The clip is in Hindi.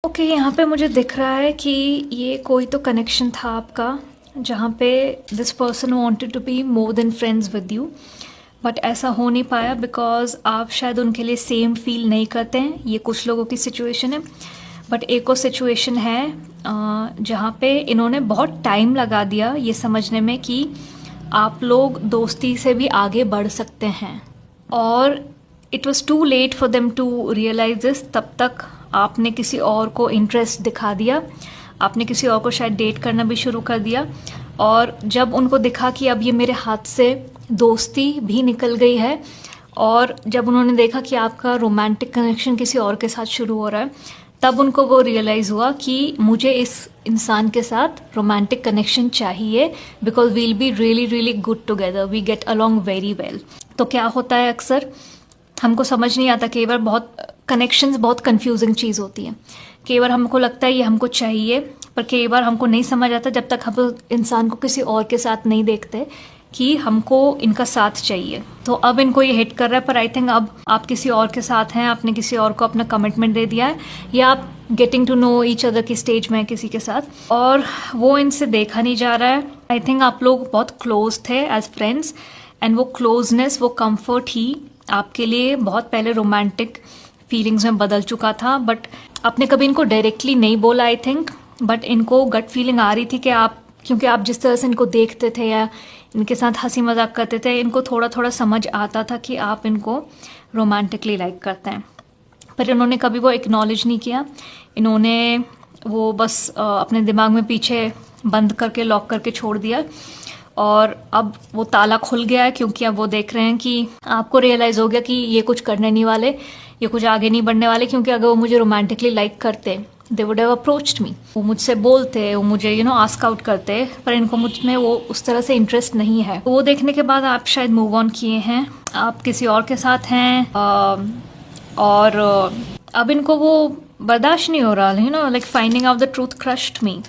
ओके, यहाँ पे मुझे दिख रहा है कि ये कोई तो कनेक्शन था आपका, जहाँ पे this person wanted to be more than friends with you, but ऐसा हो नहीं पाया बिकॉज आप शायद उनके लिए सेम फील नहीं करते हैं। ये कुछ लोगों की सिचुएशन है, बट एक और सिचुएशन है जहाँ पे इन्होंने बहुत टाइम लगा दिया ये समझने में कि आप लोग दोस्ती से भी आगे बढ़ सकते हैं, और it was too late for them to realise this. तब तक आपने किसी और को इंटरेस्ट दिखा दिया, आपने किसी और को शायद डेट करना भी शुरू कर दिया, और जब उनको दिखा कि अब ये मेरे हाथ से दोस्ती भी निकल गई है, और जब उन्होंने देखा कि आपका रोमांटिक कनेक्शन किसी और के साथ शुरू हो रहा है, तब उनको वो रियलाइज़ हुआ कि मुझे इस इंसान के साथ रोमांटिक कनेक्शन चाहिए because we'll be really really good together, we get along very well. तो क्या होता है, अक्सर हमको समझ नहीं आता, कई बार बहुत कनेक्शंस बहुत कंफ्यूजिंग चीज़ होती है। कई बार हमको लगता है ये हमको चाहिए, पर कई बार हमको नहीं समझ आता जब तक हम इंसान को किसी और के साथ नहीं देखते कि हमको इनका साथ चाहिए। तो अब इनको ये हिट कर रहा है, पर आई थिंक अब आप किसी और के साथ हैं, आपने किसी और को अपना कमिटमेंट दे दिया है, या आप getting to know each other की स्टेज में किसी के साथ, और वो इनसे देखा नहीं जा रहा है। आई थिंक आप लोग बहुत क्लोज थे एज फ्रेंड्स, एंड वो क्लोजनेस, वो कम्फर्ट ही आपके लिए बहुत पहले रोमांटिक फीलिंग्स में बदल चुका था। बट आपने कभी इनको डायरेक्टली नहीं बोला आई थिंक, बट इनको गट फीलिंग आ रही थी कि आप, क्योंकि आप जिस तरह से इनको देखते थे या इनके साथ हंसी मजाक करते थे, इनको थोड़ा थोड़ा समझ आता था कि आप इनको रोमांटिकली लाइक करते हैं। पर इन्होंने कभी वो एक्नॉलेज नहीं किया, इन्होंने वो बस अपने दिमाग में पीछे बंद करके लॉक करके छोड़ दिया, और अब वो ताला खुल गया है क्योंकि अब वो देख रहे हैं कि आपको रियलाइज़ हो गया कि ये कुछ करने नहीं वाले, ये कुछ आगे नहीं बढ़ने वाले, क्योंकि अगर वो मुझे रोमांटिकली लाइक करते दे वुड हैव अप्रोच्ड मी, वो मुझसे बोलते, वो मुझे आस्क आउट करते, पर इनको मुझ में वो उस तरह से इंटरेस्ट नहीं है। वो देखने के बाद आप शायद मूव ऑन किए हैं, आप किसी और के साथ हैं, और अब इनको वो बर्दाश्त नहीं हो रहा, like finding out the truth crushed me.